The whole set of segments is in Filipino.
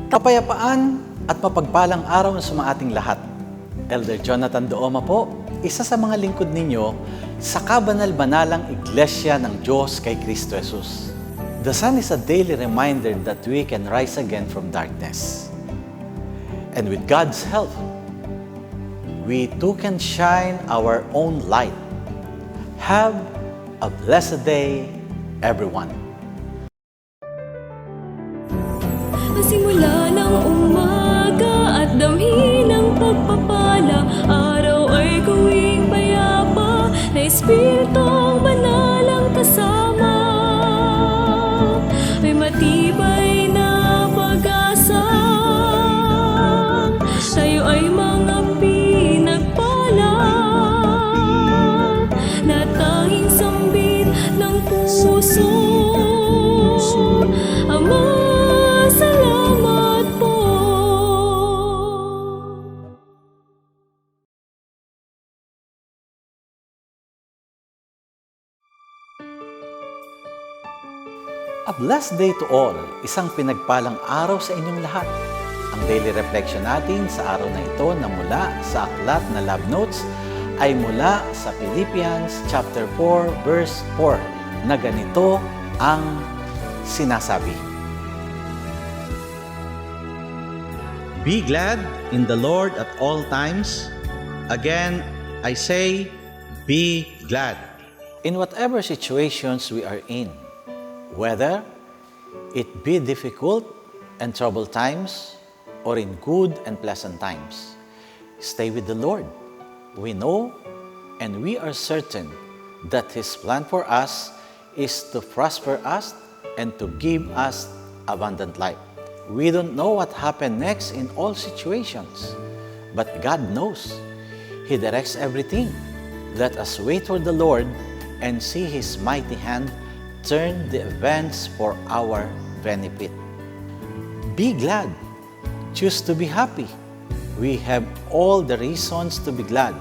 Kapayapaan at mapagpalang araw sa mga ating lahat. Elder Jonathan Dooma po, isa sa mga lingkod ninyo sa kabanal-banalang Iglesia ng Diyos kay Kristo Jesus. The sun is a daily reminder that we can rise again from darkness. And with God's help, we too can shine our own light. Have a blessed day, everyone. Simula ng umaga at damhin ng pagpapala, araw ay gawing payapa na Espiritong Banal ang kasama. May matibay na pag-asa, tayo ay mga pinagpala na tanging sambit ng puso. Ama, salamat po. A blessed day to all, isang pinagpalang araw sa inyong lahat. Ang daily reflection natin sa araw na ito na mula sa aklat na Love Notes ay mula sa Philippians chapter 4 verse 4 na ganito ang sinasabi. Be glad in the Lord at all times. Again, I say, be glad. In whatever situations we are in, whether it be difficult and troubled times or in good and pleasant times, stay with the Lord. We know and we are certain that His plan for us is to prosper us and to give us abundant life. We don't know what happened next in all situations, but God knows. He directs everything. Let us wait for the Lord and see His mighty hand turn the events for our benefit. Be glad. Choose to be happy. We have all the reasons to be glad.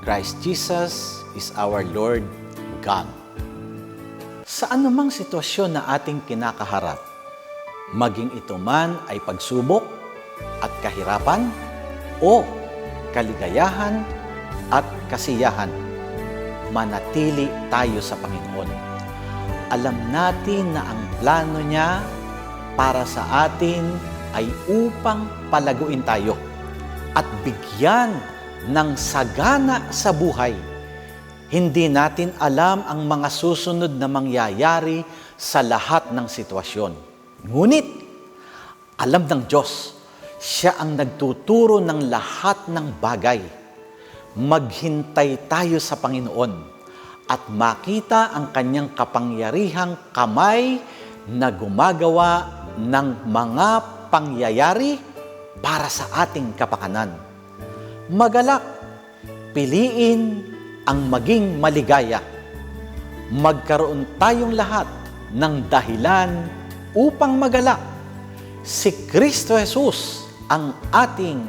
Christ Jesus is our Lord God. Sa anumang sitwasyon na ating kinakaharap, maging ito man ay pagsubok at kahirapan o kaligayahan at kasiyahan, manatili tayo sa Panginoon. Alam natin na ang plano niya para sa atin ay upang palaguin tayo at bigyan ng sagana sa buhay. Hindi natin alam ang mga susunod na mangyayari sa lahat ng sitwasyon. Ngunit, alam ng Diyos, Siya ang nagtuturo ng lahat ng bagay. Maghintay tayo sa Panginoon at makita ang Kanyang kapangyarihang kamay na gumagawa ng mga pangyayari para sa ating kapakanan. Magalak, piliin ang maging maligaya. Magkaroon tayong lahat ng dahilan upang magalak. Si Kristo Jesus ang ating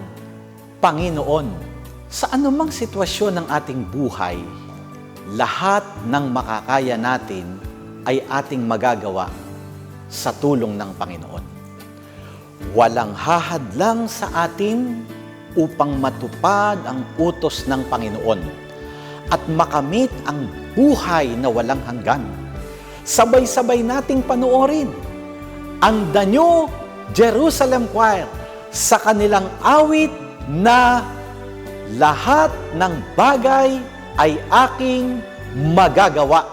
Panginoon. Sa anumang sitwasyon ng ating buhay, lahat ng makakaya natin ay ating magagawa sa tulong ng Panginoon. Walang hahadlang sa atin upang matupad ang utos ng Panginoon at makamit ang buhay na walang hanggan. Sabay-sabay nating panoorin ang The New Jerusalem Choir sa kanilang awit na lahat ng bagay ay aking magagawa.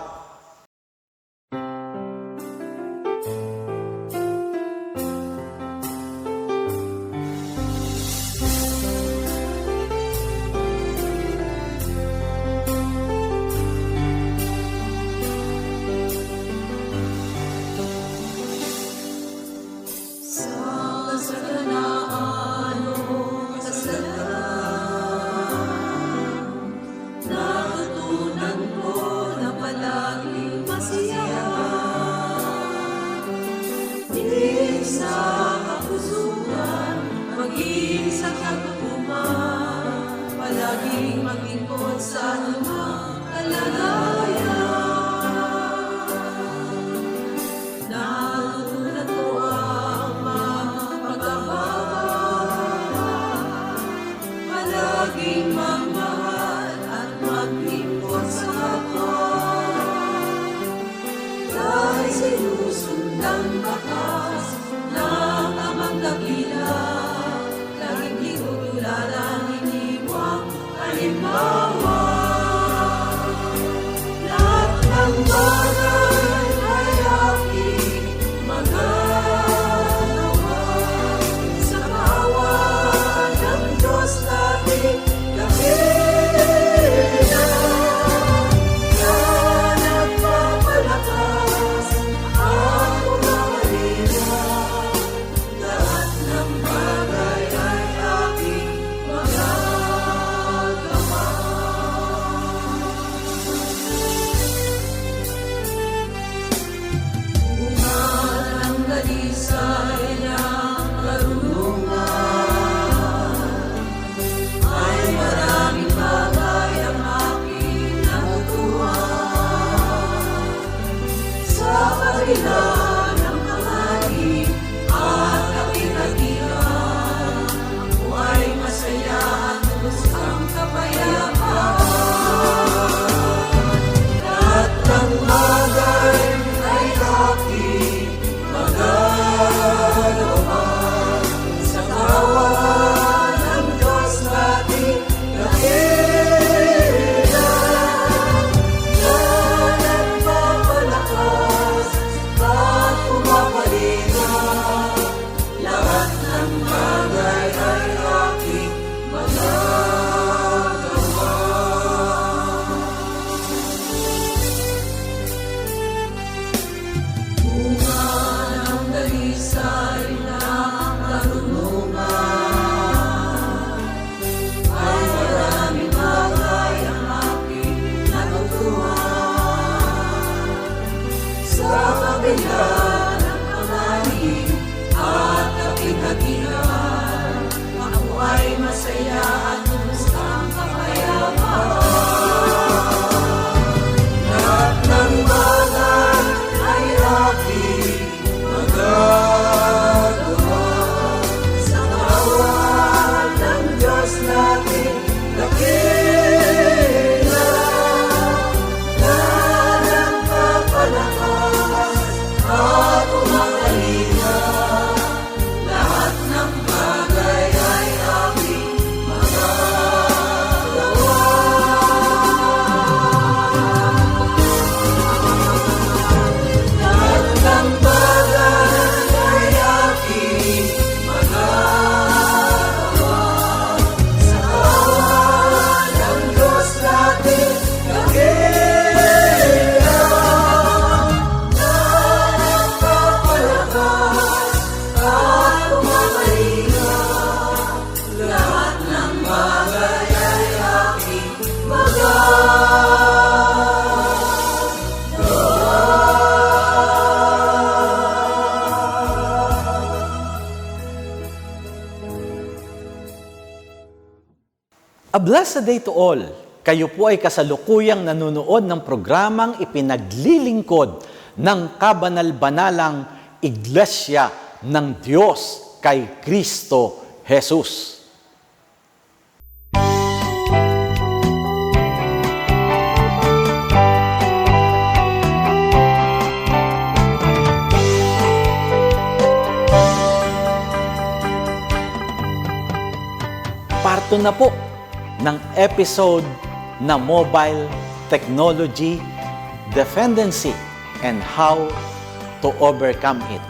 Palaging mag-ikot sa anumang kalagayan. Natutunan ko ang mga pagkakataon. A blessed day to all. Kayo po ay kasalukuyang nanonood ng programang ipinaglilingkod ng kabanal-banalang Iglesia ng Diyos kay Kristo Jesus. Parto na po ng episode na Mobile Technology Dependency and How to Overcome It.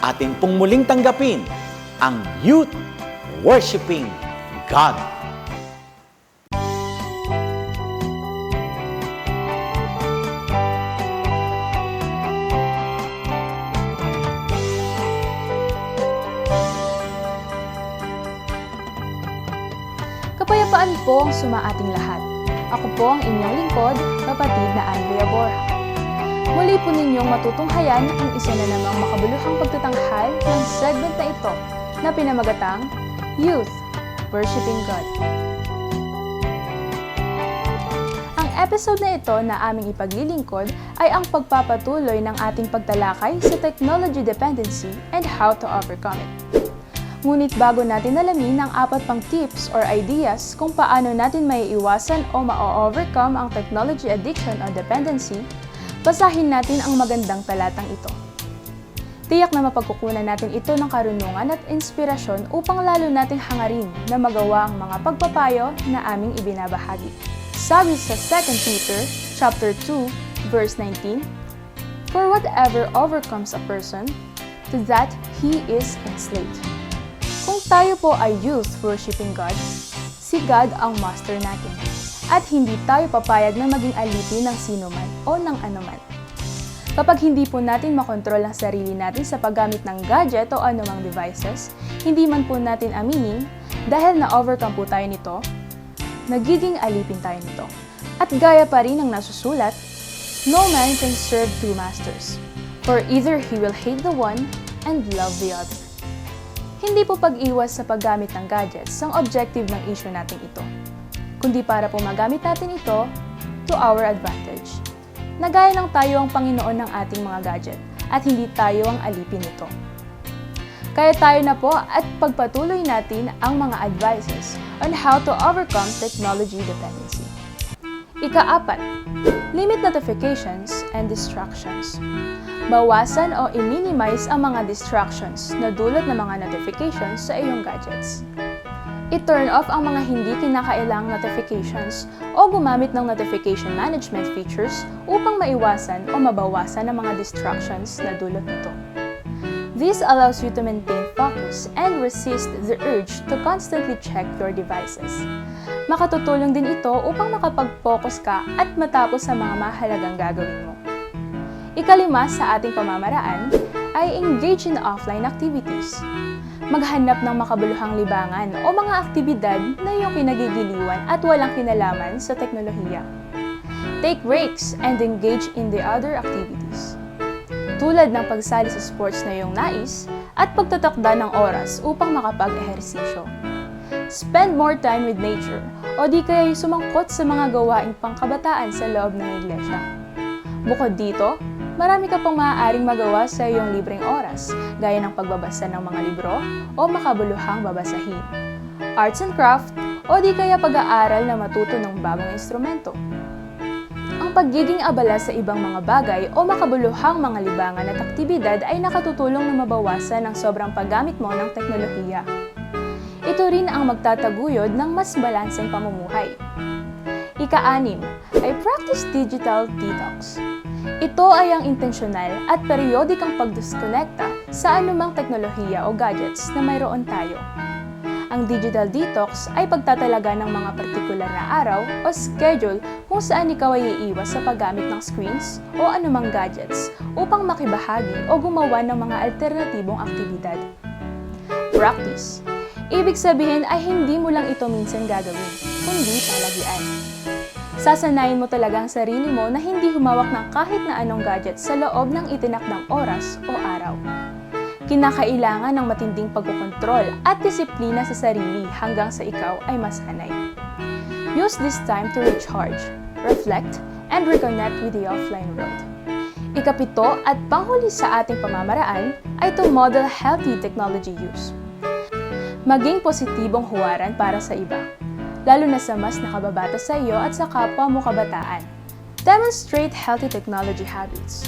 Atin pong muling tanggapin ang Youth Worshiping God. Kapayapaan po ang sumaating lahat. Ako po ang inyong lingkod, kapatid na Andrea Borja. Muli po ninyong matutunghayan ang isa na namang makabuluhang pagtatanghal ng segment na ito na pinamagatang Youth Worshiping God. Ang episode na ito na aming ipaglilingkod ay ang pagpapatuloy ng ating pagtalakay sa technology dependency and how to overcome it. Ngunit bago natin alamin ang 4 pang tips or ideas kung paano natin maiiwasan o ma-overcome ang technology addiction o dependency, basahin natin ang magandang talatang ito. Tiyak na mapagkukunan natin ito ng karunungan at inspirasyon upang lalo nating hangarin na magawa ang mga pagpapayo na aming ibinabahagi. Sabi sa 2 Peter chapter 2, verse 19, "For whatever overcomes a person, to that he is enslaved." Kung tayo po ay youth worshiping God, si God ang master natin. At hindi tayo papayag na maging alipin ng sino man o ng anuman. Kapag hindi po natin makontrol ang sarili natin sa paggamit ng gadget o anumang devices, hindi man po natin aminin, dahil na-overcome po tayo nito, nagiging alipin tayo nito. At gaya pa rin ang nasusulat, "No man can serve two masters, for either he will hate the one and love the other." Hindi po pag-iwas sa paggamit ng gadgets ang objective ng issue natin ito, kundi para po magamit natin ito to our advantage. Nagaya lang tayo ang Panginoon ng ating mga gadget at hindi tayo ang alipin nito. Kaya tayo na po at pagpatuloy natin ang mga advices on how to overcome technology dependency. Ika-4, limit notifications and distractions. Bawasan o i-minimize ang mga distractions na dulot ng mga notifications sa iyong gadgets. I-turn off ang mga hindi kinakailangang notifications o gumamit ng notification management features upang maiwasan o mabawasan ang mga distractions na dulot nito. This allows you to maintain focus and resist the urge to constantly check your devices. Makatutulong din ito upang makapag-focus ka at matapos sa mga mahalagang gagawin mo. Ika-5 sa ating pamamaraan ay engage in offline activities. Maghanap ng makabuluhang libangan o mga aktibidad na iyong kinagigiliwan at walang kinalaman sa teknolohiya. Take breaks and engage in the other activities. Tulad ng pagsali sa sports na iyong nais at pagtatakda ng oras upang makapag-ehersisyo. Spend more time with nature o di kaya sumangkot sa mga gawaing pangkabataan sa loob ng iglesia. Bukod dito, marami ka pang maaaring magawa sa iyong libreng oras, gaya ng pagbabasa ng mga libro o makabuluhang babasahin, arts and craft, o di kaya pag-aaral na matuto ng bagong instrumento. Ang pagiging abala sa ibang mga bagay o makabuluhang mga libangan at aktibidad ay nakatutulong na mabawasan ang sobrang paggamit mo ng teknolohiya. Ito rin ang magtataguyod ng mas balanseng pamumuhay. Ika-6 ay practice digital detox. Ito ay ang intensyonal at periodikang pagdiskonekta sa anumang teknolohiya o gadgets na mayroon tayo. Ang digital detox ay pagtatalaga ng mga partikular na araw o schedule kung saan ikaw ay iiwas sa paggamit ng screens o anumang gadgets upang makibahagi o gumawa ng mga alternatibong aktibidad. Practice. Ibig sabihin ay hindi mo lang ito minsan gagawin, kundi palagian. Sasanayin mo talaga ang sarili mo na hindi humawak ng kahit na anong gadget sa loob ng itinakdang oras o araw. Kinakailangan ng matinding pagkokontrol at disiplina sa sarili hanggang sa ikaw ay masanay. Use this time to recharge, reflect, and reconnect with the offline world. Ikapito at panghuli sa ating pamamaraan ay to model healthy technology use. Maging positibong huwaran para sa iba, lalo na sa mas nakababata sa iyo at sa kapwa mo kabataan. Demonstrate healthy technology habits.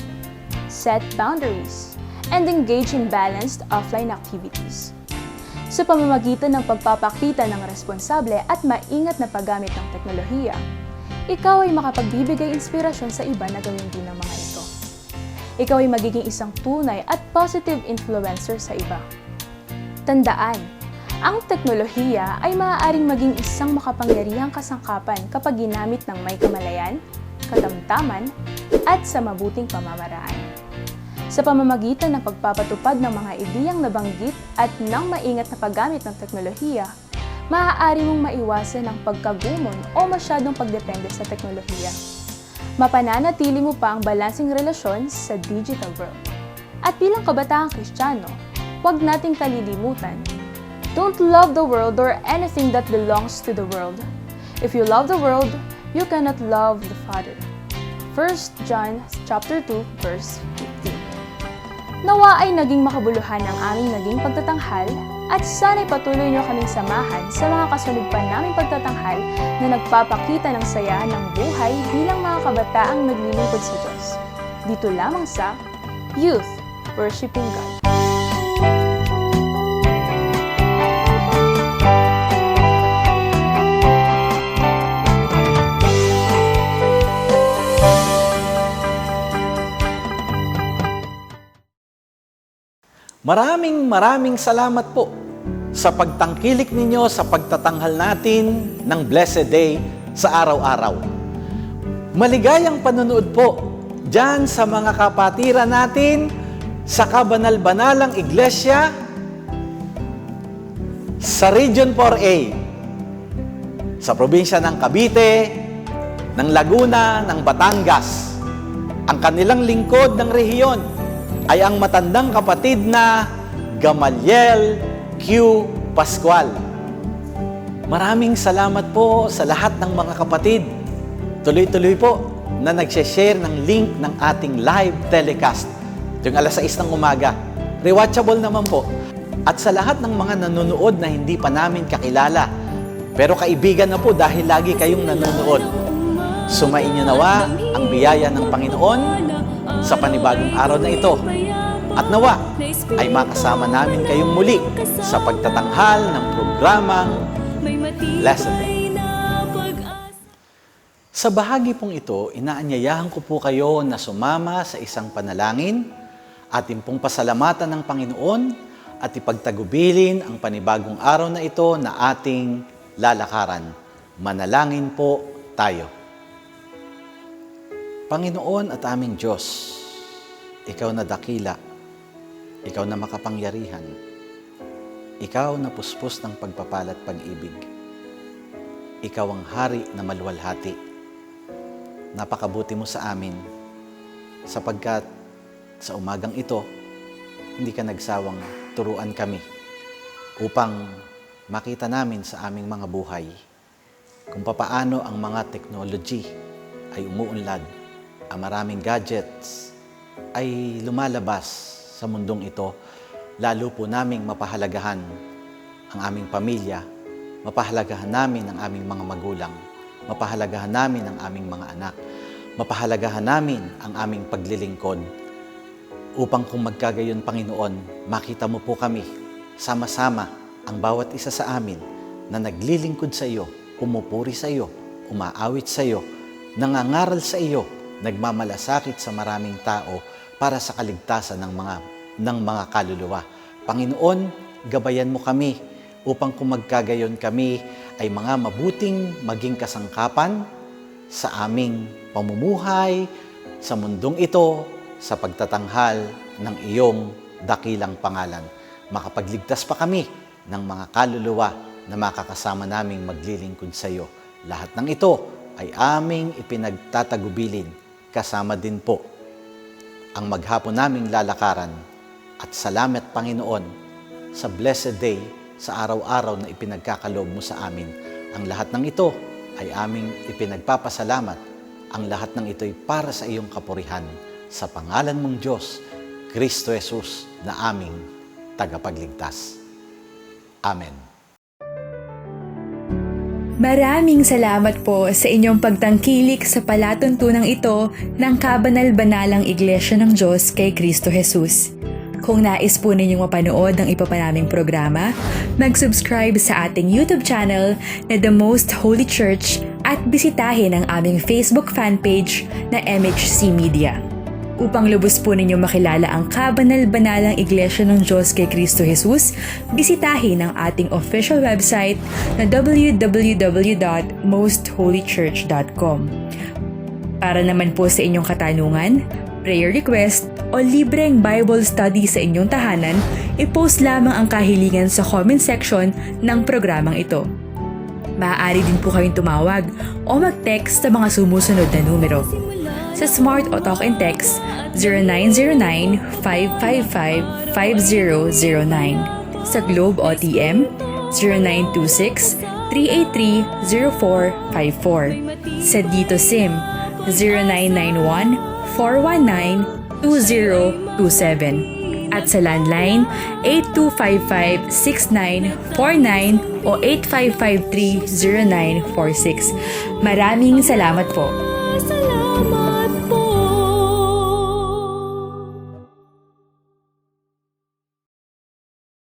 Set boundaries and engage in balanced offline activities. Sa pamamagitan ng pagpapakita ng responsable at maingat na paggamit ng teknolohiya, ikaw ay makapagbibigay inspirasyon sa iba na gawin din ang mga ito. Ikaw ay magiging isang tunay at positive influencer sa iba. Tandaan, ang teknolohiya ay maaaring maging isang makapangyarihang kasangkapan kapag ginamit ng may kamalayan, katamtaman, at sa mabuting pamamaraan. Sa pamamagitan ng pagpapatupad ng mga ideyang nabanggit at ng maingat na paggamit ng teknolohiya, maaari mong maiwasan ang pagkagumon o masyadong pagdepende sa teknolohiya. Mapananatili mo pa ang balansing relasyon sa digital world. At bilang kabataang Kristiyano, huwag nating kalilimutan, don't love the world or anything that belongs to the world. If you love the world, you cannot love the Father. 1 John chapter 2, verse 15. Nawa ay naging makabuluhan ang aming naging pagtatanghal at sana'y patuloy niyo kaming samahan sa mga kasunod pa naming pagtatanghal na nagpapakita ng saya ng buhay bilang mga kabataang naglilingkod sa Diyos. Dito lamang sa Youth Worshiping God. Maraming salamat po sa pagtangkilik ninyo sa pagtatanghal natin ng Blessed Day sa araw-araw. Maligayang panunood po dyan sa mga kapatiran natin sa kabanal-banalang iglesia sa Region 4A, sa probinsya ng Cavite, ng Laguna, ng Batangas. Ang kanilang lingkod ng rehiyon ay ang matandang kapatid na Gamaliel Q. Pascual. Maraming salamat po sa lahat ng mga kapatid. Tuloy-tuloy po na nag-share ng link ng ating live telecast tuwing alas 6 ng umaga. Rewatchable naman po. At sa lahat ng mga nanonood na hindi pa namin kakilala, pero kaibigan na po dahil lagi kayong nanonood. Sumain niyo nawa ang biyaya ng Panginoon sa panibagong araw na ito. At nawa ay makasama namin kayong muli sa pagtatanghal ng programang Blessed Day. Sa bahagi pong ito, inaanyayahan ko po kayo na sumama sa isang panalangin, ating pong pasalamatan ng Panginoon at ipagtagubilin ang panibagong araw na ito na ating lalakaran. Manalangin po tayo. Panginoon at aming Diyos, Ikaw na dakila, Ikaw na makapangyarihan, Ikaw na puspos ng pagpapala at pag-ibig. Ikaw ang hari na maluwalhati. Napakabuti mo sa amin, sapagkat sa umagang ito, hindi ka nagsawang turuan kami upang makita namin sa aming mga buhay kung papaano ang mga technology ay umuunlad. Ang maraming gadgets ay lumalabas sa mundong ito, lalo po naming mapahalagahan ang aming pamilya, mapahalagahan namin ang aming mga magulang, mapahalagahan namin ang aming mga anak, mapahalagahan namin ang aming paglilingkod, upang kung magkagayon, Panginoon, makita mo po kami, sama-sama ang bawat isa sa amin na naglilingkod sa iyo, pumupuri sa iyo, umaawit sa iyo, nangangaral sa iyo, nagmamalasakit sa maraming tao para sa kaligtasan ng mga kaluluwa. Panginoon, gabayan mo kami upang kung magkagayon kami ay mga mabuting maging kasangkapan sa aming pamumuhay, sa mundong ito, sa pagtatanghal ng iyong dakilang pangalan. Makapagligtas pa kami ng mga kaluluwa na makakasama naming maglilingkod sa iyo. Lahat ng ito ay aming ipinagtatagubilin, kasama din po ang maghapon naming lalakaran At salamat, Panginoon, sa blessed day, sa araw-araw na ipinagkakaloob mo sa amin. Ang lahat ng ito ay aming ipinagpapasalamat. Ang lahat ng ito ay para sa iyong kapurihan. Sa pangalan mong Diyos, Kristo Jesus, na aming tagapagligtas. Amen. Maraming salamat po sa inyong pagtangkilik sa palatuntunang ito ng Kabanal-Banalang Iglesia ng Diyos kay Kristo Jesus. Kung nais po ninyong mapanood ng iba pa naming programa, mag-subscribe sa ating YouTube channel na The Most Holy Church at bisitahin ang aming Facebook fan page na MHC Media. Upang lubos po ninyong makilala ang Kabanal-Banalang Iglesia ng Diyos kay Kristo Jesus, bisitahin ang ating official website na www.mostholychurch.com. Para naman po sa inyong katanungan, prayer request o libreng Bible study sa inyong tahanan, i-post lamang ang kahilingan sa comment section ng programang ito. Maaari din po kayong tumawag o mag-text sa mga sumusunod na numero. Sa Smart o Talk and Text, 0909-555-5009. Sa Globe o TM, 0926-383-0454. Sa Dito SIM, 0991-419-2027. At sa landline, 8255-6949 o 8553-0946. Maraming salamat po.